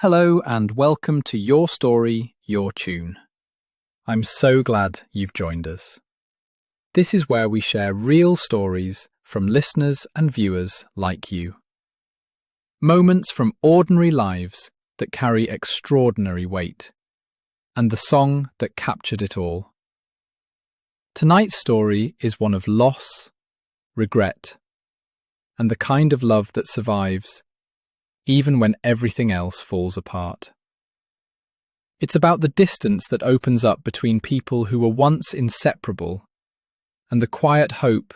Hello and welcome to Your Story, Your Tune. I'm so glad you've joined us. This is where we share real stories from listeners and viewers like you. Moments from ordinary lives that carry extraordinary weight, and the song that captured it all. Tonight's story is one of loss, regret, and the kind of love that survives even when everything else falls apart. It's about the distance that opens up between people who were once inseparable and the quiet hope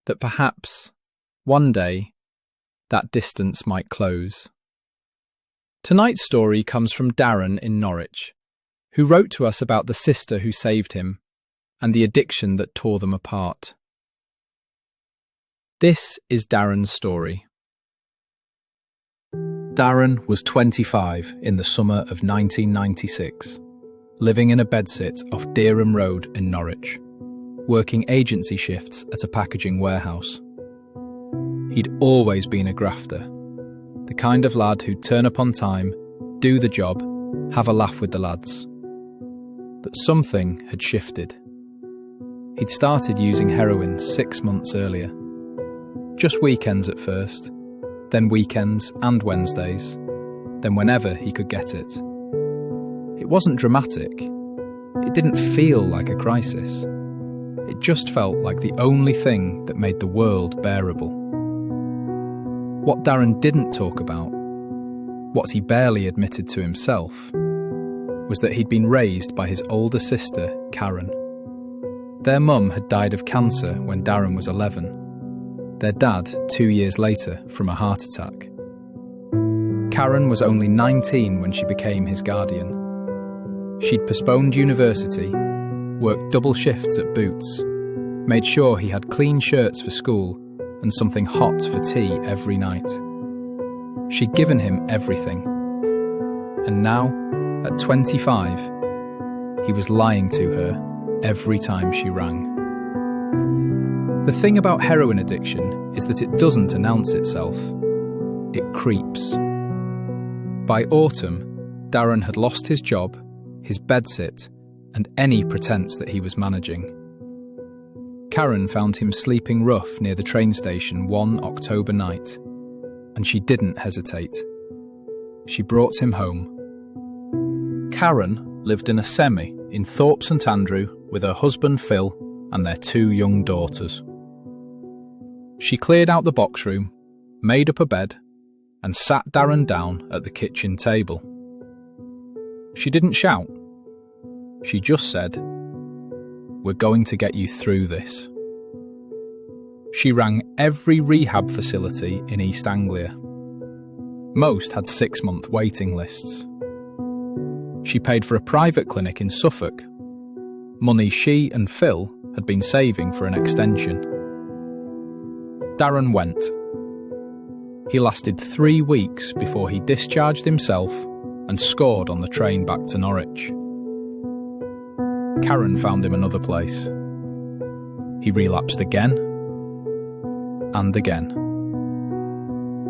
that perhaps, one day, that distance might close. Tonight's story comes from Darren in Norwich, who wrote to us about the sister who saved him and the addiction that tore them apart. This is Darren's story. Darren was 25 in the summer of 1996, living in a bedsit off Dereham Road in Norwich, working agency shifts at a packaging warehouse. He'd always been a grafter, the kind of lad who'd turn up on time, do the job, have a laugh with the lads. But something had shifted. He'd started using heroin 6 months earlier. Just weekends at first, then weekends and Wednesdays, then whenever he could get it. It wasn't dramatic. It didn't feel like a crisis. It just felt like the only thing that made the world bearable. What Darren didn't talk about, what he barely admitted to himself, was that he'd been raised by his older sister, Karen. Their mum had died of cancer when Darren was 11. Their dad 2 years later from a heart attack. Karen was only 19 when she became his guardian. She'd postponed university, worked double shifts at Boots, made sure he had clean shirts for school and something hot for tea every night. She'd given him everything. And now, at 25, he was lying to her every time she rang. The thing about heroin addiction is that it doesn't announce itself. It creeps. By autumn, Darren had lost his job, his bedsit, and any pretense that he was managing. Karen found him sleeping rough near the train station one October night, and she didn't hesitate. She brought him home. Karen lived in a semi in Thorpe St Andrew with her husband Phil and their 2 young daughters. She cleared out the box room, made up a bed, and sat Darren down at the kitchen table. She didn't shout. She just said, "We're going to get you through this." She rang every rehab facility in East Anglia. Most had 6-month waiting lists. She paid for a private clinic in Suffolk, money she and Phil had been saving for an extension. Darren went. He lasted 3 weeks before he discharged himself and scored on the train back to Norwich. Karen found him another place. He relapsed again and again.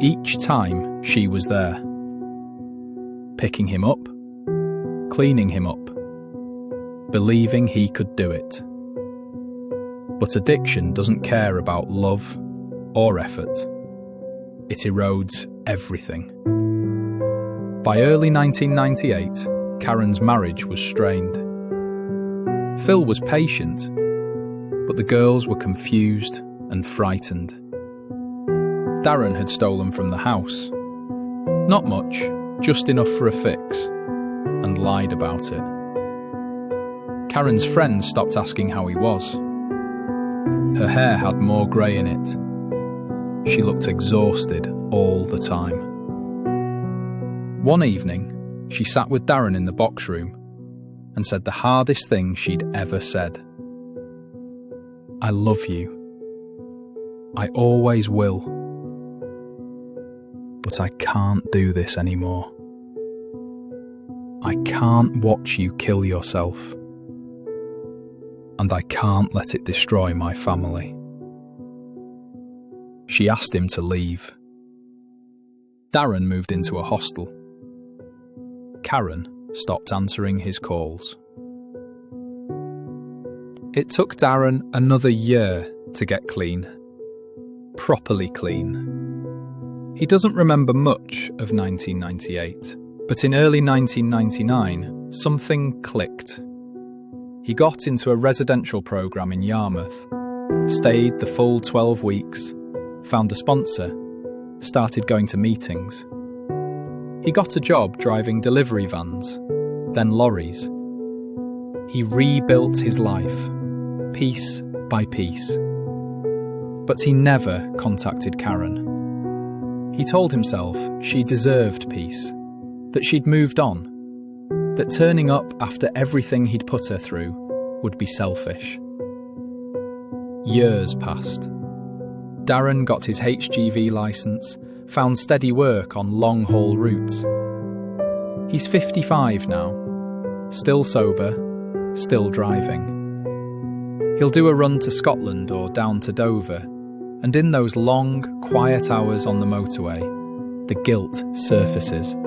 Each time she was there, picking him up, cleaning him up, believing he could do it. But addiction doesn't care about love or effort. It erodes everything. By early 1998, Karen's marriage was strained. Phil was patient, but the girls were confused and frightened. Darren had stolen from the house. Not much, just enough for a fix, and lied about it. Karen's friends stopped asking how he was. Her hair had more grey in it. She looked exhausted all the time. One evening, she sat with Darren in the box room and said the hardest thing she'd ever said. "I love you. I always will. But I can't do this anymore. I can't watch you kill yourself. And I can't let it destroy my family." She asked him to leave. Darren moved into a hostel. Karen stopped answering his calls. It took Darren another year to get clean. Properly clean. He doesn't remember much of 1998, but in early 1999, something clicked. He got into a residential programme in Yarmouth, stayed the full 12 weeks, found a sponsor, started going to meetings. He got a job driving delivery vans, then lorries. He rebuilt his life, piece by piece. But he never contacted Karen. He told himself she deserved peace, that she'd moved on, that turning up after everything he'd put her through would be selfish. Years passed. Darren got his HGV licence, found steady work on long-haul routes. He's 55 now, still sober, still driving. He'll do a run to Scotland or down to Dover, and in those long, quiet hours on the motorway, the guilt surfaces.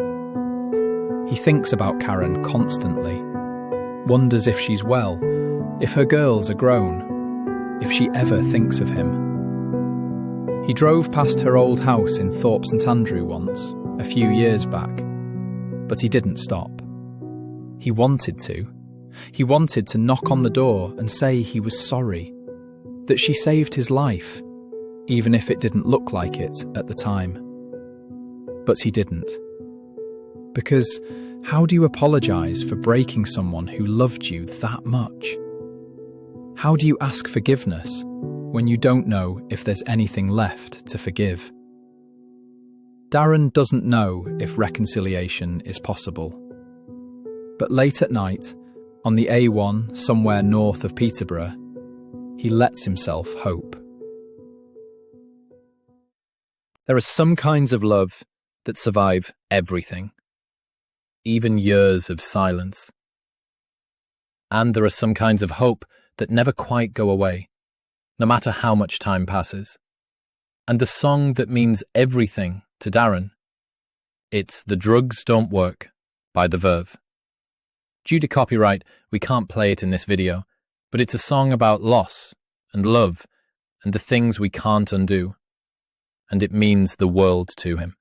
He thinks about Karen constantly, wonders if she's well, if her girls are grown, if she ever thinks of him. He drove past her old house in Thorpe St Andrew once, a few years back, but he didn't stop. He wanted to. He wanted to knock on the door and say he was sorry, that she saved his life, even if it didn't look like it at the time. But he didn't. Because how do you apologise for breaking someone who loved you that much? How do you ask forgiveness when you don't know if there's anything left to forgive? Darren doesn't know if reconciliation is possible. But late at night, on the A1 somewhere north of Peterborough, he lets himself hope. There are some kinds of love that survive everything, even years of silence. And there are some kinds of hope that never quite go away, no matter how much time passes. And the song that means everything to Darren, it's The Drugs Don't Work by the Verve. Due to copyright, we can't play it in this video, but it's a song about loss and love and the things we can't undo, and it means the world to him.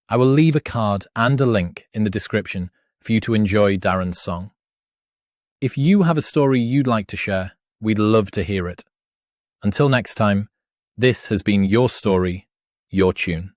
I will leave a card and a link in the description for you to enjoy Darren's song. If you have a story you'd like to share, we'd love to hear it. Until next time, this has been your story, your tune.